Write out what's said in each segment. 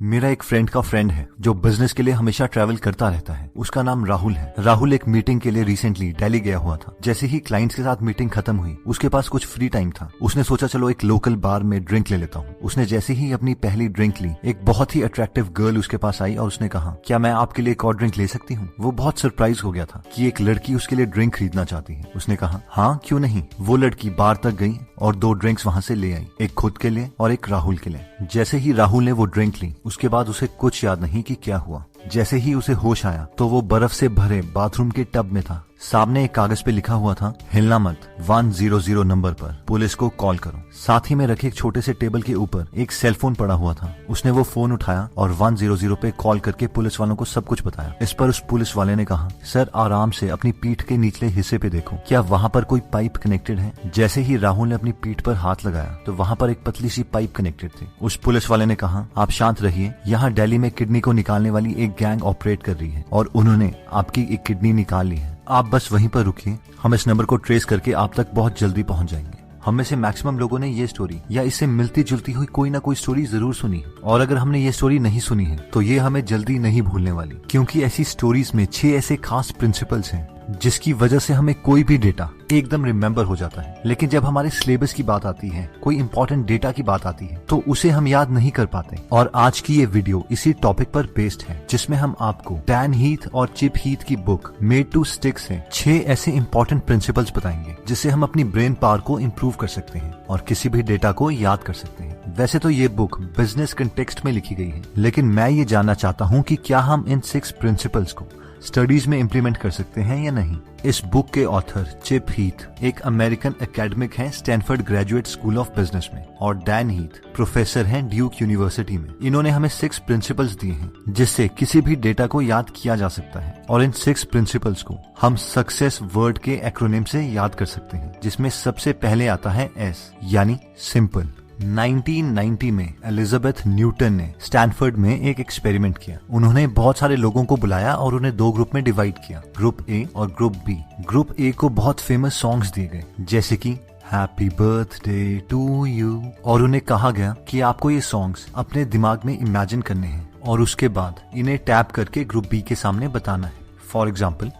मेरा एक फ्रेंड का फ्रेंड है जो बिजनेस के लिए हमेशा ट्रैवल करता रहता है। उसका नाम राहुल है। राहुल एक मीटिंग के लिए रिसेंटली दिल्ली गया हुआ था। जैसे ही क्लाइंट्स के साथ मीटिंग खत्म हुई, उसके पास कुछ फ्री टाइम था। उसने सोचा चलो एक लोकल बार में ड्रिंक ले लेता हूँ। उसने जैसे ही अपनी पहली ड्रिंक ली, एक बहुत ही अट्रैक्टिव गर्ल उसके पास आई और उसने कहा, क्या मैं आपके लिए एक और ड्रिंक ले सकती हूँ? वो बहुत सरप्राइज हो गया था कि एक लड़की उसके लिए ड्रिंक खरीदना चाहती है। उसने कहा हाँ क्यों नहीं। वो लड़की बार तक गई और 2 ड्रिंक्स वहां से ले आई, एक खुद के लिए और एक राहुल के लिए। जैसे ही राहुल ने वो ड्रिंक ली, उसके बाद उसे कुछ याद नहीं कि क्या हुआ। जैसे ही उसे होश आया तो वो बर्फ से भरे बाथरूम के टब में था। सामने एक कागज पे लिखा हुआ था, हिलना मत, 100 नंबर पर पुलिस को कॉल करो। साथ ही में रखे एक छोटे से टेबल के ऊपर एक सेल फोन पड़ा हुआ था। उसने वो फोन उठाया और 100 पे कॉल करके पुलिस वालों को सब कुछ बताया। इस पर उस पुलिस वाले ने कहा, सर आराम से अपनी पीठ के निचले हिस्से पे देखो, क्या वहाँ पर कोई पाइप कनेक्टेड है? जैसे ही राहुल ने अपनी पीठ पर हाथ लगाया तो वहाँ पर एक पतली सी पाइप कनेक्टेड थी। उस पुलिस वाले ने कहा, आप शांत रहिए, यहाँ दिल्ली में किडनी को निकालने वाली एक गैंग ऑपरेट कर रही है और उन्होंने आपकी एक किडनी निकाल ली है। आप बस वहीं पर रुकिए, हम इस नंबर को ट्रेस करके आप तक बहुत जल्दी पहुंच जाएंगे। हम में से मैक्सिमम लोगों ने ये स्टोरी या इससे मिलती जुलती हुई कोई ना कोई स्टोरी जरूर सुनी है, और अगर हमने ये स्टोरी नहीं सुनी है तो ये हमें जल्दी नहीं भूलने वाली, क्योंकि ऐसी स्टोरीज में 6 ऐसे खास प्रिंसिपल्स हैं जिसकी वजह से हमें कोई भी डेटा एकदम रिमेम्बर हो जाता है। लेकिन जब हमारे सिलेबस की बात आती है, कोई इंपॉर्टेंट डेटा की बात आती है, तो उसे हम याद नहीं कर पाते। और आज की ये वीडियो इसी टॉपिक पर बेस्ड है, जिसमें हम आपको डैन हीथ और चिप हीथ की बुक मेड टू स्टिक से 6 ऐसे इंपॉर्टेंट प्रिंसिपल्स बताएंगे जिससे हम अपनी ब्रेन पावर को इम्प्रूव कर सकते हैं और किसी भी डेटा को याद कर सकते हैं। वैसे तो ये बुक बिजनेस कंटेक्स्ट में लिखी गई है, लेकिन मैं ये जानना चाहता हूँ कि क्या हम इन 6 प्रिंसिपल्स को स्टडीज में इम्प्लीमेंट कर सकते हैं या नहीं। इस बुक के ऑथर चिप हीथ एक अमेरिकन एकेडमिक हैं Stanford graduate school of business में, और डैन हीथ प्रोफेसर हैं ड्यूक यूनिवर्सिटी में। इन्होंने हमें 6 प्रिंसिपल्स दिए हैं जिससे किसी भी डेटा को याद किया जा सकता है, और इन 6 प्रिंसिपल्स को हम सक्सेस वर्ड के एक्रोनिम से याद कर सकते हैं, जिसमें सबसे पहले आता है S यानी सिंपल। 1990 में एलिजाबेथ न्यूटन ने स्टैनफोर्ड में एक एक्सपेरिमेंट किया। उन्होंने बहुत सारे लोगों को बुलाया और उन्हें 2 ग्रुप में डिवाइड किया, ग्रुप ए और ग्रुप बी। ग्रुप ए को बहुत फेमस सॉन्ग्स दिए गए जैसे कि हैप्पी बर्थडे टू यू, और उन्हें कहा गया कि आपको ये सॉन्ग्स अपने दिमाग में इमेजिन करने हैं और उसके बाद इन्हें टैप करके ग्रुप बी के सामने बताना है। फॉर एग्जाम्पल,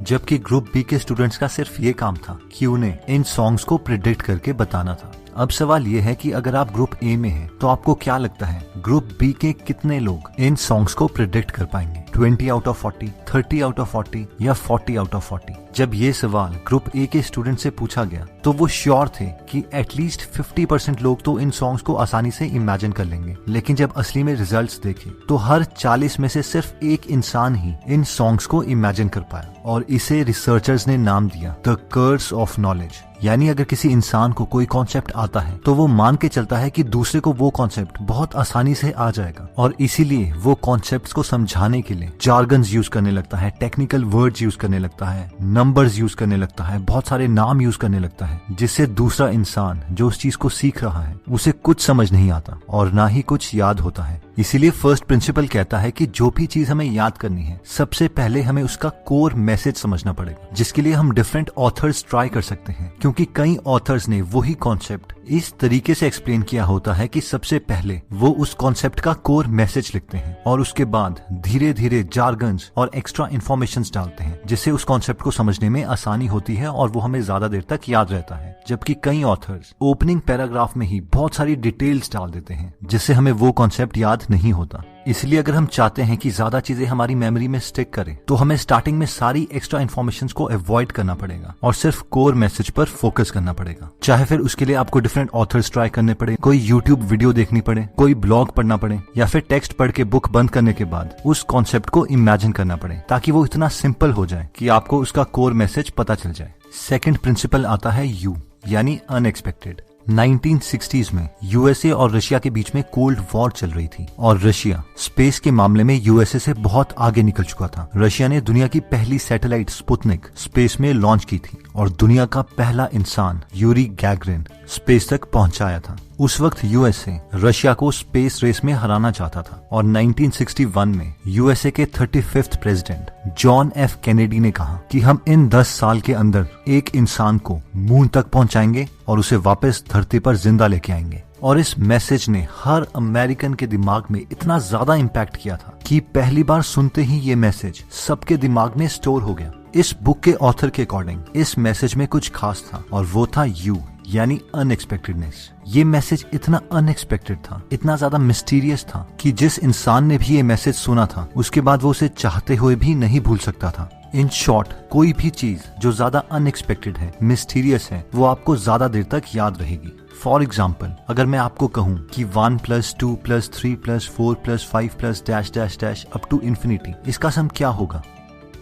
जबकि ग्रुप बी के स्टूडेंट्स का सिर्फ ये काम था कि उन्हें इन सॉन्ग्स को प्रेडिक्ट करके बताना था। अब सवाल ये है कि अगर आप ग्रुप ए में हैं तो आपको क्या लगता है ग्रुप बी के कितने लोग इन सॉन्ग्स को प्रेडिक्ट कर पाएंगे? 20 आउट ऑफ 40, 30 आउट ऑफ 40 या 40 आउट ऑफ 40? जब ये सवाल ग्रुप ए के स्टूडेंट से पूछा गया तो वो श्योर थे कि एटलीस्ट 50% लोग तो इन सॉन्ग्स को आसानी से इमेजिन कर लेंगे। लेकिन जब असली में रिजल्ट्स देखे तो हर 40 में से सिर्फ एक इंसान ही इन सॉन्ग्स को इमेजिन कर पाया, और इसे रिसर्चर्स ने नाम दिया द कर्स ऑफ नॉलेज। यानी अगर किसी इंसान को कोई कॉन्सेप्ट आता है तो वो मान के चलता है कि दूसरे को वो कॉन्सेप्ट बहुत आसानी से आ जाएगा, और इसीलिए वो कॉन्सेप्ट्स को समझाने के लिए जार्गन्स यूज करने लगता है, टेक्निकल वर्ड्स यूज करने लगता है, नंबर्स यूज करने लगता है, बहुत सारे नाम यूज करने लगता है, जिससे दूसरा इंसान जो उस चीज को सीख रहा है उसे कुछ समझ नहीं आता और ना ही कुछ याद होता है। इसीलिए फर्स्ट प्रिंसिपल कहता है कि जो भी चीज हमें याद करनी है, सबसे पहले हमें उसका कोर मैसेज समझना पड़ेगा, जिसके लिए हम डिफरेंट ऑथर्स ट्राई कर सकते हैं, क्योंकि कई ऑथर्स ने वही कॉन्सेप्ट इस तरीके से एक्सप्लेन किया होता है कि सबसे पहले वो उस कॉन्सेप्ट का कोर मैसेज लिखते हैं और उसके बाद धीरे धीरे जार्गन्स और एक्स्ट्रा इन्फॉर्मेशंस डालते हैं, जिससे उस कॉन्सेप्ट को समझने में आसानी होती है और वो हमें ज्यादा देर तक याद रहता है। जबकि कई ऑथर्स ओपनिंग पैराग्राफ में ही बहुत सारी डिटेल्स डाल देते हैं, जिससे हमें वो कॉन्सेप्ट याद नहीं होता। इसलिए अगर हम चाहते हैं कि ज्यादा चीजें हमारी मेमोरी में स्टिक करें तो हमें स्टार्टिंग में सारी एक्स्ट्रा इन्फॉर्मेशंस को अवॉइड करना पड़ेगा और सिर्फ कोर मैसेज पर फोकस करना पड़ेगा। चाहे फिर उसके लिए आपको डिफरेंट ऑथर्स ट्राई करने पड़े, कोई यूट्यूब वीडियो देखनी पड़े, कोई ब्लॉग पढ़ना पड़े, या फिर टेक्स्ट पढ़ के बुक बंद करने के बाद उस कॉन्सेप्ट को इमेजिन करना पड़े, ताकि वो इतना सिंपल हो जाए कि आपको उसका कोर मैसेज पता चल जाए। सेकेंड प्रिंसिपल आता है यू यानी अनएक्सपेक्टेड। 1960s में यूएसए और रशिया के बीच में कोल्ड वॉर चल रही थी और रशिया स्पेस के मामले में यूएसए से बहुत आगे निकल चुका था। रशिया ने दुनिया की पहली सैटेलाइट स्पुतनिक स्पेस में लॉन्च की थी और दुनिया का पहला इंसान यूरी गैगरिन स्पेस तक पहुंचाया था। उस वक्त यूएसए रशिया को स्पेस रेस में हराना चाहता था और 1961 में यूएसए के 35th president John F Kennedy ने कहा कि हम इन 10 साल के अंदर एक इंसान को मून तक पहुंचाएंगे और उसे वापस धरती पर जिंदा लेके आएंगे। और इस मैसेज ने हर अमेरिकन के दिमाग में इतना ज्यादा इम्पैक्ट किया था कि पहली बार सुनते ही ये मैसेज सबके दिमाग में स्टोर हो गया। इस बुक के ऑथर के अकॉर्डिंग इस मैसेज में कुछ खास था और वो था यू यानी अनएक्सपेक्टेडनेस। ये मैसेज इतना अनएक्सपेक्टेड था, इतना ज्यादा मिस्टीरियस था कि जिस इंसान ने भी ये मैसेज सुना था उसके बाद वो उसे चाहते हुए भी नहीं भूल सकता था। इन शॉर्ट, कोई भी चीज जो ज्यादा अनएक्सपेक्टेड है, मिस्टीरियस है, वो आपको ज्यादा देर तक याद रहेगी। फॉर एग्जाम्पल, अगर मैं आपको कहूँ कि 1 + 2 + 3 + 4 + 5 + dash dash dash up to infinity, इसका सम क्या होगा?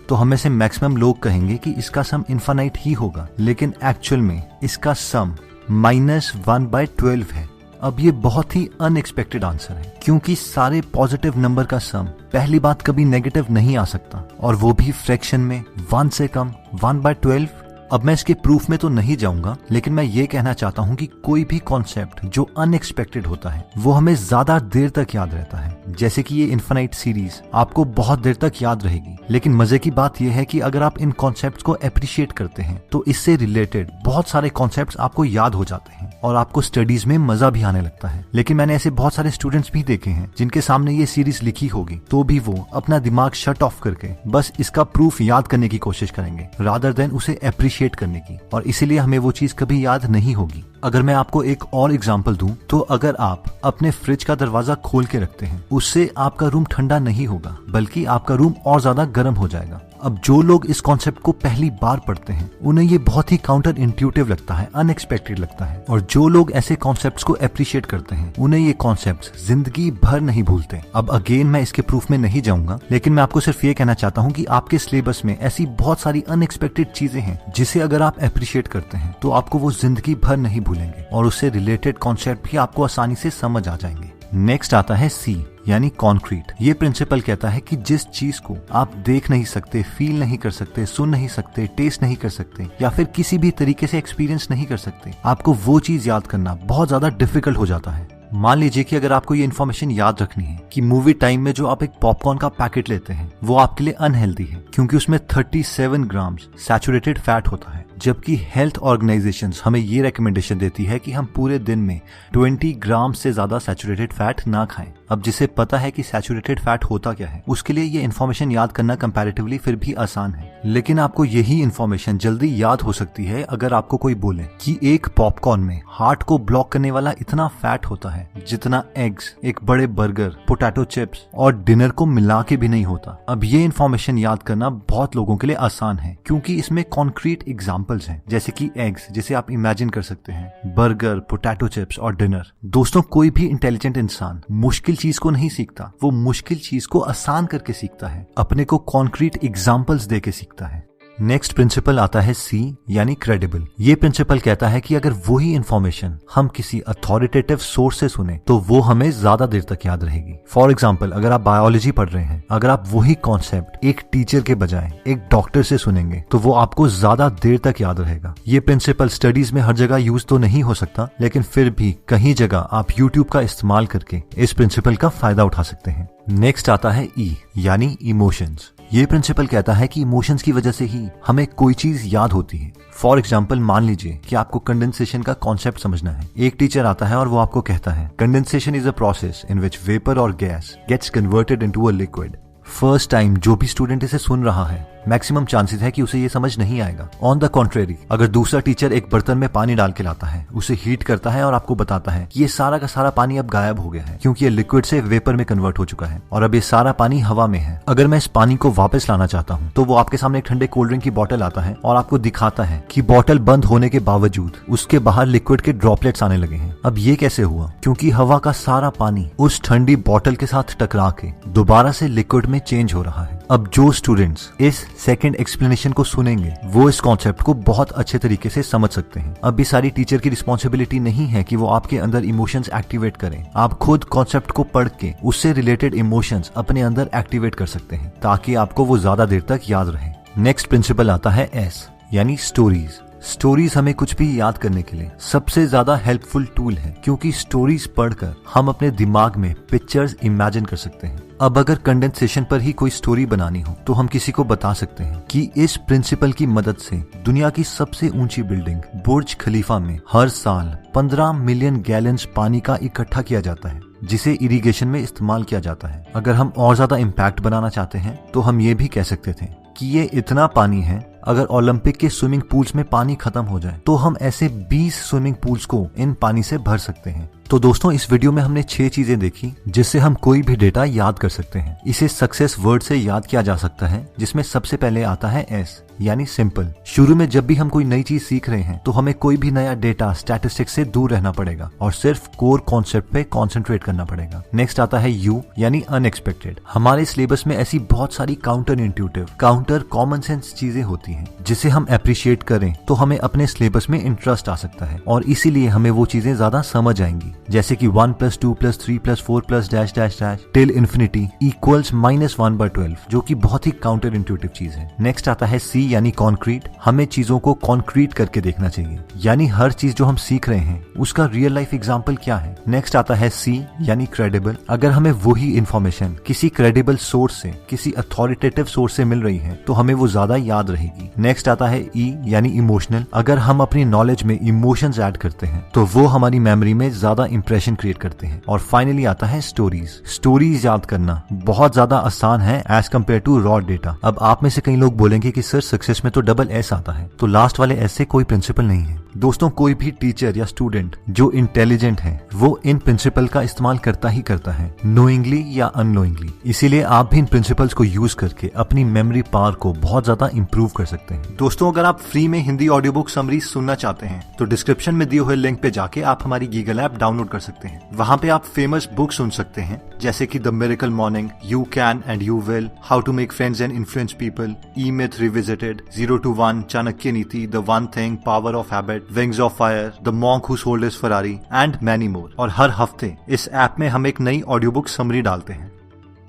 तो हमें से मैक्सिमम लोग कहेंगे कि इसका सम इन्फिनाइट ही होगा, लेकिन एक्चुअल में इसका सम -1/12 है। अब ये बहुत ही अनएक्सपेक्टेड आंसर है क्योंकि सारे पॉजिटिव नंबर का सम पहली बात कभी नेगेटिव नहीं आ सकता, और वो भी फ्रैक्शन में 1 से कम, 1/12। अब मैं इसके प्रूफ में तो नहीं जाऊंगा, लेकिन मैं ये कहना चाहता हूँ कि कोई भी कॉन्सेप्ट जो अनएक्सपेक्टेड होता है वो हमें ज्यादा देर तक याद रहता है। जैसे कि ये इन्फिनाइट सीरीज आपको बहुत देर तक याद रहेगी, लेकिन मजे की बात यह है कि अगर आप इन कॉन्सेप्ट्स को अप्रिशिएट करते हैं तो इससे रिलेटेड बहुत सारे कॉन्सेप्ट्स आपको याद हो जाते हैं और आपको स्टडीज में मजा भी आने लगता है। लेकिन मैंने ऐसे बहुत सारे स्टूडेंट्स भी देखे हैं जिनके सामने ये सीरीज लिखी होगी तो भी वो अपना दिमाग शट ऑफ करके बस इसका प्रूफ याद करने की कोशिश करेंगे रादर देन उसे अप्रिशिएट करने की, और इसीलिए हमें वो चीज कभी याद नहीं होगी। अगर मैं आपको एक और एग्जांपल दूं, तो अगर आप अपने फ्रिज का दरवाजा खोल के रखते हैं, उससे आपका रूम ठंडा नहीं होगा बल्कि आपका रूम और ज्यादा गर्म हो जाएगा। अब जो लोग इस कॉन्सेप्ट को पहली बार पढ़ते हैं उन्हें ये बहुत ही काउंटर इंट्यूटिव लगता है, अनएक्सपेक्टेड लगता है, और जो लोग ऐसे कॉन्सेप्ट्स को अप्रिशिएट करते हैं उन्हें ये कॉन्सेप्ट्स जिंदगी भर नहीं भूलते। अब अगेन मैं इसके प्रूफ में नहीं जाऊंगा, लेकिन मैं आपको सिर्फ ये कहना चाहता हूँ कि आपके सिलेबस में ऐसी बहुत सारी अनएक्सपेक्टेड चीजें हैं जिसे अगर आप अप्रिशिएट करते हैं तो आपको वो जिंदगी भर नहीं भूलेंगे और उससे रिलेटेड कॉन्सेप्ट भी आपको आसानी से समझ आ जाएंगे। नेक्स्ट आता है सी यानी कॉन्क्रीट। ये प्रिंसिपल कहता है कि जिस चीज को आप देख नहीं सकते, फील नहीं कर सकते, सुन नहीं सकते, टेस्ट नहीं कर सकते या फिर किसी भी तरीके से एक्सपीरियंस नहीं कर सकते, आपको वो चीज याद करना बहुत ज्यादा डिफिकल्ट हो जाता है। मान लीजिए कि अगर आपको ये इन्फॉर्मेशन याद रखनी है कि मूवी टाइम में जो आप एक पॉपकॉर्न का पैकेट लेते हैं वो आपके लिए अनहेल्दी है क्योंकि उसमें 37 ग्राम सैचुरेटेड फैट होता है, जबकि हेल्थ ऑर्गेनाइजेशंस हमें ये रिकमेंडेशन देती है कि हम पूरे दिन में 20 ग्राम से ज्यादा सैचुरेटेड फैट ना खाएं। अब जिसे पता है कि सैचुरेटेड फैट होता क्या है, उसके लिए ये इन्फॉर्मेशन याद करना कंपैरेटिवली फिर भी आसान है। लेकिन आपको यही इन्फॉर्मेशन जल्दी याद हो सकती है अगर आपको कोई बोले कि एक पॉपकॉर्न में हार्ट को ब्लॉक करने वाला इतना फैट होता है जितना एग्स, एक बड़े बर्गर, पोटैटो चिप्स और डिनर को मिला के भी नहीं होता। अब ये इन्फॉर्मेशन याद करना बहुत लोगों के लिए आसान है क्योंकि इसमें कॉन्क्रीट एग्जाम्पल्स हैं, जैसे कि एग्स जिसे आप इमेजिन कर सकते हैं, बर्गर, पोटैटो चिप्स और डिनर। दोस्तों, कोई भी इंटेलिजेंट इंसान मुश्किल चीज को नहीं सीखता, वो मुश्किल चीज को आसान करके सीखता है, अपने को कॉन्क्रीट एग्जाम्पल्स दे के सीखता है। नेक्स्ट प्रिंसिपल आता है सी यानी क्रेडिबल। ये प्रिंसिपल कहता है कि अगर वही इंफॉर्मेशन हम किसी अथॉरिटेटिव सोर्स से सुने तो वो हमें ज्यादा देर तक याद रहेगी। फॉर एग्जाम्पल, अगर आप बायोलॉजी पढ़ रहे हैं, अगर आप वही कॉन्सेप्ट एक टीचर के बजाय एक डॉक्टर से सुनेंगे तो वो आपको ज्यादा देर तक याद रहेगा। ये प्रिंसिपल स्टडीज में हर जगह यूज तो नहीं हो सकता, लेकिन फिर भी कहीं जगह आप यूट्यूब का इस्तेमाल करके इस प्रिंसिपल का फायदा उठा सकते हैं। नेक्स्ट आता है ई यानी इमोशंस। ये प्रिंसिपल कहता है कि इमोशंस की वजह से ही हमें कोई चीज याद होती है। फॉर एग्जाम्पल, मान लीजिए कि आपको कंडेंसेशन का कॉन्सेप्ट समझना है। एक टीचर आता है और वो आपको कहता है condensation is a process in which vapour और gas gets converted into a liquid. First time जो भी स्टूडेंट इसे सुन रहा है, मैक्सिमम चांसेस है कि उसे ये समझ नहीं आएगा। ऑन द कॉन्ट्रेरी, अगर दूसरा टीचर एक बर्तन में पानी डाल के लाता है, उसे हीट करता है और आपको बताता है कि ये सारा का सारा पानी अब गायब हो गया है क्योंकि ये लिक्विड से वेपर में कन्वर्ट हो चुका है और अब ये सारा पानी हवा में है। अगर मैं इस पानी को वापस लाना चाहता हूँ तो वो आपके सामने एक ठंडे कोल्ड ड्रिंक की बोतल आता है और आपको दिखाता है कि बोतल बंद होने के बावजूद उसके बाहर लिक्विड के ड्रॉपलेट्स आने लगे हैं। अब ये कैसे हुआ? क्योंकि हवा का सारा पानी उस ठंडी बोतल के साथ टकरा के दोबारा से लिक्विड में चेंज हो रहा है। अब जो स्टूडेंट्स इस सेकंड एक्सप्लेनेशन को सुनेंगे वो इस कॉन्सेप्ट को बहुत अच्छे तरीके से समझ सकते हैं। अब ये सारी टीचर की रिस्पॉन्सिबिलिटी नहीं है कि वो आपके अंदर इमोशंस एक्टिवेट करें। आप खुद कॉन्सेप्ट को पढ़ के उससे रिलेटेड इमोशंस अपने अंदर एक्टिवेट कर सकते हैं ताकि आपको वो ज्यादा देर तक याद रहे। नेक्स्ट प्रिंसिपल आता है एस यानी स्टोरीज। स्टोरीज हमें कुछ भी याद करने के लिए सबसे ज्यादा हेल्पफुल टूल है, क्योंकि स्टोरीज पढ़कर हम अपने दिमाग में पिक्चर्स इमेजिन कर सकते हैं। अब अगर कंडेंसेशन पर ही कोई स्टोरी बनानी हो तो हम किसी को बता सकते हैं कि इस प्रिंसिपल की मदद से दुनिया की सबसे ऊंची बिल्डिंग बुर्ज खलीफा में हर साल 15 मिलियन गैलन्स पानी का इकट्ठा किया जाता है, जिसे इरिगेशन में इस्तेमाल किया जाता है। अगर हम और ज्यादा इम्पैक्ट बनाना चाहते हैं तो हम ये भी कह सकते थे कि ये इतना पानी है, अगर ओलंपिक के स्विमिंग पूल्स में पानी खत्म हो जाए तो हम ऐसे 20 स्विमिंग पूल्स को इन पानी से भर सकते हैं। तो दोस्तों, इस वीडियो में हमने 6 चीजें देखी जिससे हम कोई भी डेटा याद कर सकते हैं। इसे सक्सेस वर्ड से याद किया जा सकता है, जिसमें सबसे पहले आता है एस यानी सिंपल। शुरू में जब भी हम कोई नई चीज सीख रहे हैं तो हमें कोई भी नया डेटा स्टैटिस्टिक्स से दूर रहना पड़ेगा और सिर्फ कोर कॉन्सेप्ट पे कॉन्सेंट्रेट करना पड़ेगा। नेक्स्ट आता है यू यानी अनएक्सपेक्टेड। हमारे सिलेबस में ऐसी बहुत सारी counter intuitive, counter common sense चीजें होती हैं जिसे हम अप्रिशिएट करें तो हमें अपने सिलेबस में इंटरेस्ट आ सकता है और इसीलिए हमें वो चीजें ज्यादा समझ आएंगी, जैसे कि 1 + 2 + 3 + 4 + dash dash dash till infinity equals -1/12, जो कि बहुत ही काउंटर इंट्यूटिव चीज है। नेक्स्ट आता है सी यानी कॉन्क्रीट। हमें चीजों को कॉन्क्रीट करके देखना चाहिए, यानी हर चीज जो हम सीख रहे हैं उसका रियल लाइफ एग्जाम्पल क्या है। नेक्स्ट आता है सी यानी क्रेडिबल। अगर हमें वही इंफॉर्मेशन किसी क्रेडिबल सोर्स से, किसी अथॉरिटेटिव सोर्स से मिल रही है तो हमें वो ज्यादा याद रहेगी। नेक्स्ट आता है ई यानी इमोशनल। अगर हम अपनी नॉलेज में इमोशंस ऐड करते हैं तो वो हमारी मेमोरी में ज्यादा इंप्रेशन क्रिएट करते हैं। और फाइनली आता है स्टोरीज। स्टोरीज याद करना बहुत ज्यादा आसान है as compare to raw data. अब आप में से कई लोग बोलेंगे कि सर सक्सेस में तो डबल एस आता है, तो लास्ट वाले एस से कोई प्रिंसिपल नहीं है। दोस्तों, कोई भी टीचर या स्टूडेंट जो इंटेलिजेंट है वो इन प्रिंसिपल का इस्तेमाल करता ही करता है, नोइंगली या अननोइंगली। इसीलिए आप भी इन प्रिंसिपल्स को यूज करके अपनी मेमोरी पावर को बहुत ज्यादा इंप्रूव कर सकते हैं। दोस्तों, अगर आप फ्री में हिंदी ऑडियो बुक समरीज सुनना चाहते हैं तो डिस्क्रिप्शन में दिए हुए लिंक पे जाके आप हमारी गीगल ऐप डाउनलोड कर सकते हैं। वहाँ पे आप फेमस बुक सुन सकते हैं, जैसे कि the miracle morning, you can and you will, how to make friends and influence people, E myth revisited, 0 to 1, Chanakya Niti, the one thing, power of habit, wings of fire, the monk who sold his Ferrari and many more. और हर हफ्ते इस app में हम एक नई audio book summary डालते हैं।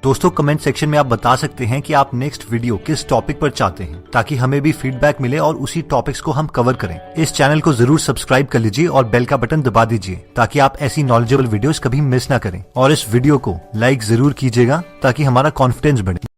दोस्तों, कमेंट सेक्शन में आप बता सकते हैं कि आप नेक्स्ट वीडियो किस टॉपिक पर चाहते हैं, ताकि हमें भी फीडबैक मिले और उसी टॉपिक्स को हम कवर करें। इस चैनल को जरूर सब्सक्राइब कर लीजिए और बेल का बटन दबा दीजिए ताकि आप ऐसी नॉलेजेबल वीडियोस कभी मिस ना करें। और इस वीडियो को लाइक जरूर कीजिएगा ताकि हमारा कॉन्फिडेंस बढ़े।